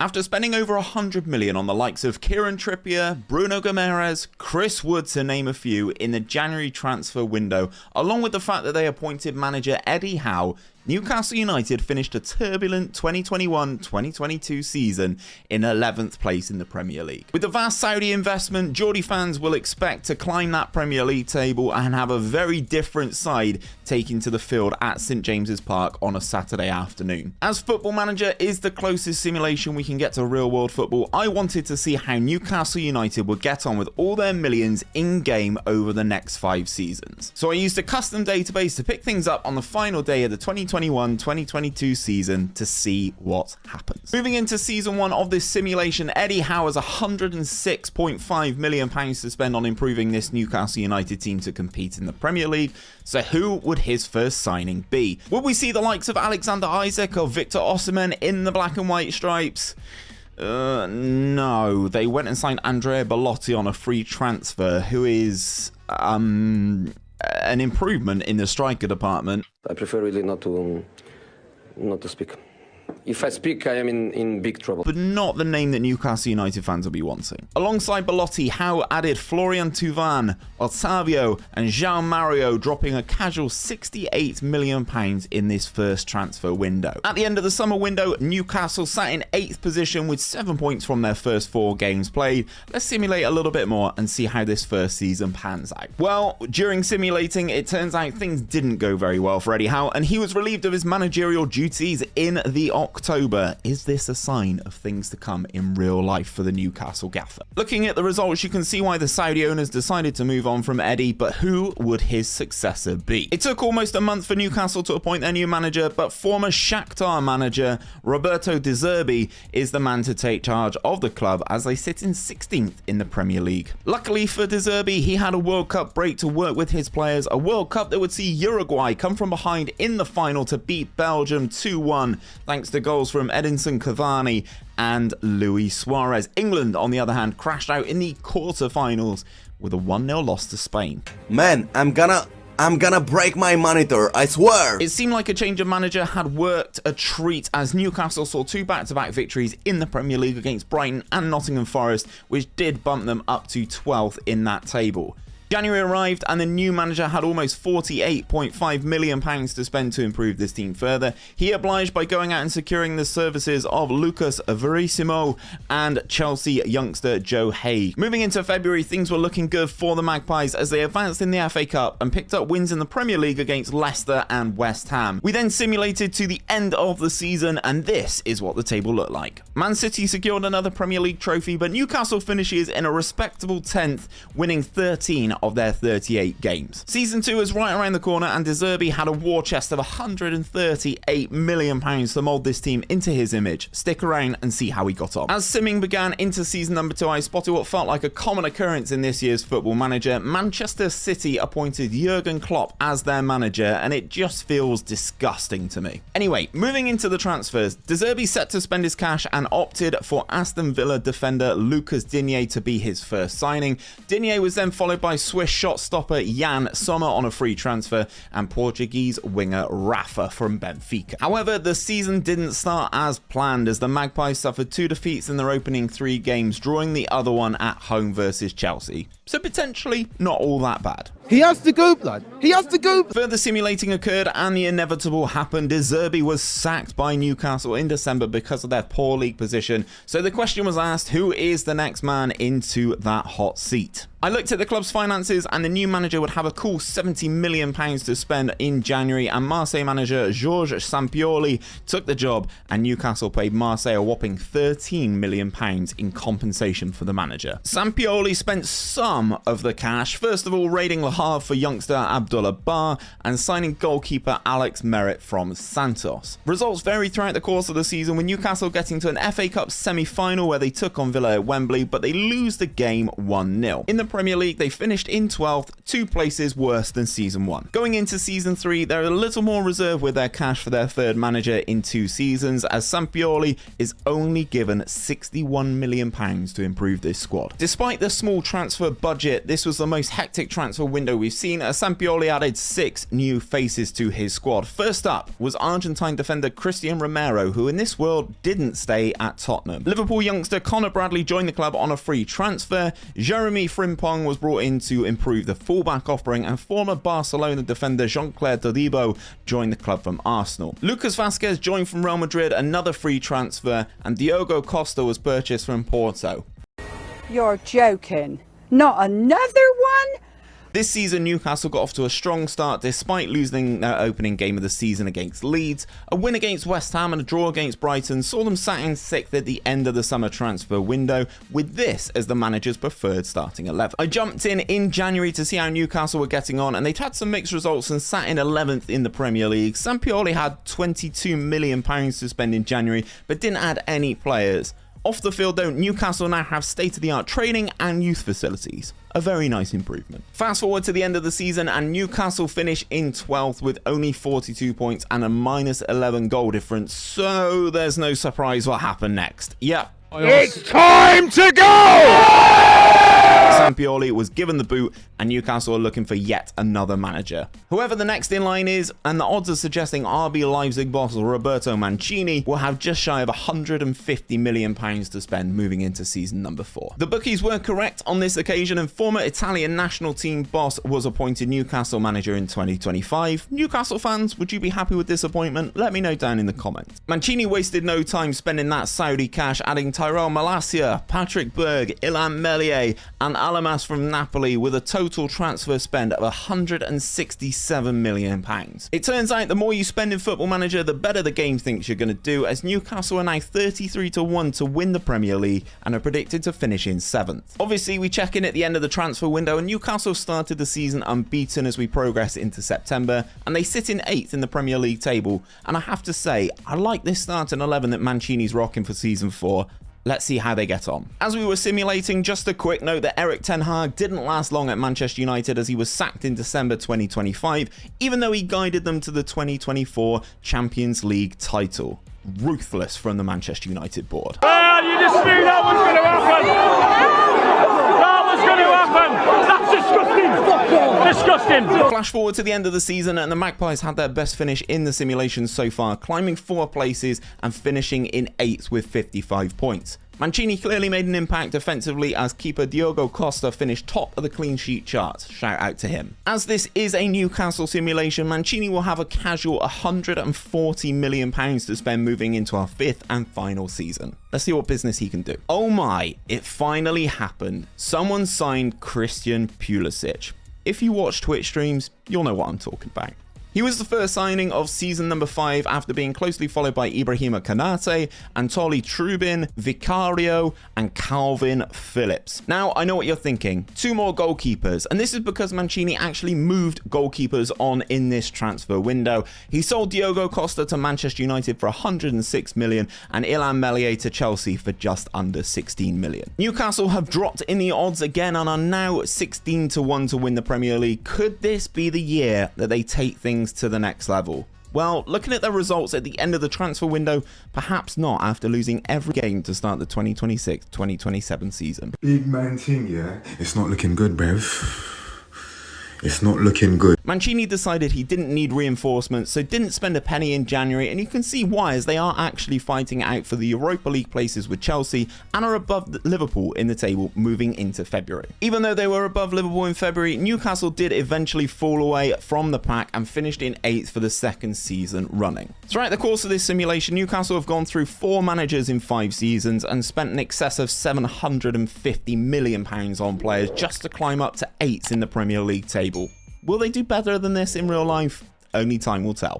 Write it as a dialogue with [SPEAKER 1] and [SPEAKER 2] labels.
[SPEAKER 1] After spending over 100 million on the likes of Kieran Trippier, Bruno Guimaraes, Chris Wood to name a few in the January transfer window, along with the fact that they appointed manager Eddie Howe, Newcastle United finished a turbulent 2021-2022 season in 11th place in the Premier League. With the vast Saudi investment, Geordie fans will expect to climb that Premier League table and have a very different side taking to the field at St James's Park on a Saturday afternoon. As Football Manager is the closest simulation we can get to real world football, I wanted to see how Newcastle United would get on with all their millions in-game over the next 5 seasons. So I used a custom database to pick things up on the final day of the 2021-2022 season to see what happens. Moving into season 1 of this simulation, Eddie Howe has £106.5 million to spend on improving this Newcastle United team to compete in the Premier League. So who would his first signing be? Would we see the likes of Alexander Isak or Victor Osimhen in the black and white stripes? No, they went and signed Andrea Belotti on a free transfer, who is an improvement in the striker department.
[SPEAKER 2] I prefer really not to speak. If I speak, I am in big trouble.
[SPEAKER 1] But not the name that Newcastle United fans will be wanting. Alongside Belotti, Howe added Florian Thauvin, Otavio and João Mario, dropping a casual £68 million in this first transfer window. At the end of the summer window, Newcastle sat in 8th position with 7 points from their first 4 games played. Let's simulate a little bit more and see how this first season pans out. Well, during simulating, it turns out things didn't go very well for Eddie Howe, and he was relieved of his managerial duties in the October. Is this a sign of things to come in real life for the Newcastle gaffer? Looking at the results, you can see why the Saudi owners decided to move on from Eddie, but who would his successor be? It took almost a month for Newcastle to appoint their new manager, but former Shakhtar manager Roberto De Zerbi is the man to take charge of the club as they sit in 16th in the Premier League. Luckily for De Zerbi, he had a World Cup break to work with his players, a World Cup that would see Uruguay come from behind in the final to beat Belgium 2-1 thanks to goals from Edinson Cavani and Luis Suarez. England, on the other hand, crashed out in the quarter-finals with a 1-0 loss to Spain.
[SPEAKER 3] Man, I'm gonna break my monitor, I swear!
[SPEAKER 1] It seemed like a change of manager had worked a treat as Newcastle saw 2 back-to-back victories in the Premier League against Brighton and Nottingham Forest, which did bump them up to 12th in that table. January arrived and the new manager had almost £48.5 million to spend to improve this team further. He obliged by going out and securing the services of Lucas Verissimo and Chelsea youngster Joe Haig. Moving into February, things were looking good for the Magpies as they advanced in the FA Cup and picked up wins in the Premier League against Leicester and West Ham. We then simulated to the end of the season and this is what the table looked like. Man City secured another Premier League trophy, but Newcastle finishes in a respectable 10th, winning 13 of their 38 games. Season 2 is right around the corner and De Zerbi had a war chest of £138 million to mould this team into his image. Stick around and see how he got on. As simming began into season number 2, I spotted what felt like a common occurrence in this year's Football Manager. Manchester City appointed Jurgen Klopp as their manager and it just feels disgusting to me. Anyway, moving into the transfers, De Zerbi set to spend his cash and opted for Aston Villa defender Lucas Digne to be his first signing. Digne was then followed by Swiss shot stopper Jan Sommer on a free transfer and Portuguese winger Rafa from Benfica. However, the season didn't start as planned as the Magpies suffered 2 defeats in their opening 3 games, drawing the other one at home versus Chelsea. So potentially not all that bad.
[SPEAKER 4] He has to go, blood. He has to go.
[SPEAKER 1] Further simulating occurred and the inevitable happened. De Zerbi was sacked by Newcastle in December because of their poor league position. So the question was asked, who is the next man into that hot seat? I looked at the club's finances and the new manager would have a cool £70 million to spend in January, and Marseille manager Georges Sampaoli took the job and Newcastle paid Marseille a whopping £13 million in compensation for the manager. Sampaoli spent some of the cash, first of all raiding Le Havre for youngster Abdullah Ba and signing goalkeeper Alex Merritt from Santos. Results varied throughout the course of the season, with Newcastle getting to an FA Cup semi-final where they took on Villa at Wembley, but they lose the game 1-0. In the Premier League, they finished in 12th, 2 places worse than season 1. Going into season 3, they're a little more reserved with their cash for their third manager in 2 seasons, as Sampaoli is only given £61 million to improve this squad. Despite the small transfer budget, this was the most hectic transfer window window we've seen, Sampaoli added 6 new faces to his squad. First up was Argentine defender Cristian Romero, who in this world didn't stay at Tottenham. Liverpool youngster Connor Bradley joined the club on a free transfer. Jeremy Frimpong was brought in to improve the fullback offering, and former Barcelona defender Jean-Claire Todibo joined the club from Arsenal. Lucas Vazquez joined from Real Madrid, another free transfer, and Diogo Costa was purchased from Porto.
[SPEAKER 5] You're joking. Not another one?
[SPEAKER 1] This season, Newcastle got off to a strong start despite losing their opening game of the season against Leeds. A win against West Ham and a draw against Brighton saw them sat in 6th at the end of the summer transfer window, with this as the manager's preferred starting 11. I jumped in January to see how Newcastle were getting on, and they'd had some mixed results and sat in 11th in the Premier League. Sampaoli had £22 million to spend in January, but didn't add any players. Off the field though, Newcastle now have state-of-the-art training and youth facilities. A very nice improvement. Fast forward to the end of the season and Newcastle finish in 12th with only 42 points and a minus 11 goal difference, so there's no surprise what happened next. Yep.
[SPEAKER 4] It's time to go!
[SPEAKER 1] Sampaoli was given the boot and Newcastle are looking for yet another manager. Whoever the next in line is, and the odds are suggesting RB Leipzig boss Roberto Mancini will have just shy of £150 million to spend moving into season number 4. The bookies were correct on this occasion, and former Italian national team boss was appointed Newcastle manager in 2025. Newcastle fans, would you be happy with this appointment? Let me know down in the comments. Mancini wasted no time spending that Saudi cash, adding Tyrell Malacia, Patrick Berg, Ilham Meslier and Alamas from Napoli with a total transfer spend of £167 million. It turns out the more you spend in Football Manager, the better the game thinks you're going to do, as Newcastle are now 33-1 to win the Premier League and are predicted to finish in 7th. Obviously, we check in at the end of the transfer window and Newcastle started the season unbeaten as we progress into September, and they sit in 8th in the Premier League table, and I have to say, I like this starting 11 that Mancini's rocking for season 4. Let's see how they get on. As we were simulating, just a quick note that Erik ten Hag didn't last long at Manchester United as he was sacked in December 2025, even though he guided them to the 2024 Champions League title. Ruthless from the Manchester United board.
[SPEAKER 6] You just knew that was going to happen! That was going to happen! That's disgusting! Disgusting!
[SPEAKER 1] Flash forward to the end of the season and the Magpies had their best finish in the simulation so far, climbing 4 places and finishing in 8th with 55 points. Mancini clearly made an impact defensively as keeper Diogo Costa finished top of the clean sheet charts. Shout out to him. As this is a Newcastle simulation, Mancini will have a casual £140 million to spend moving into our 5th and final season. Let's see what business he can do. Oh my, it finally happened. Someone signed Christian Pulisic. If you watch Twitch streams, you'll know what I'm talking about. He was the first signing of season number 5 after being closely followed by Ibrahima Konate, Anatoly Trubin, Vicario and Calvin Phillips. Now, I know what you're thinking. 2 more goalkeepers, and this is because Mancini actually moved goalkeepers on in this transfer window. He sold Diogo Costa to Manchester United for £106 million and Ilham Meslier to Chelsea for just under £16 million. Newcastle have dropped in the odds again and are now 16-1 to win the Premier League. Could this be the year that they take things to the next level? Well, looking at their results at the end of the transfer window, perhaps not after losing every game to start the 2026-2027 season.
[SPEAKER 7] Big man thing, yeah? It's not looking good, bruv. It's not looking good.
[SPEAKER 1] Mancini decided he didn't need reinforcements, so didn't spend a penny in January, and you can see why, as they are actually fighting out for the Europa League places with Chelsea and are above Liverpool in the table moving into February. Even though they were above Liverpool in February, Newcastle did eventually fall away from the pack and finished in 8th for the 2nd season running. Throughout the course of this simulation, Newcastle have gone through 4 managers in 5 seasons and spent in excess of £750 million on players just to climb up to 8th in the Premier League table. Will they do better than this in real life? Only time will tell.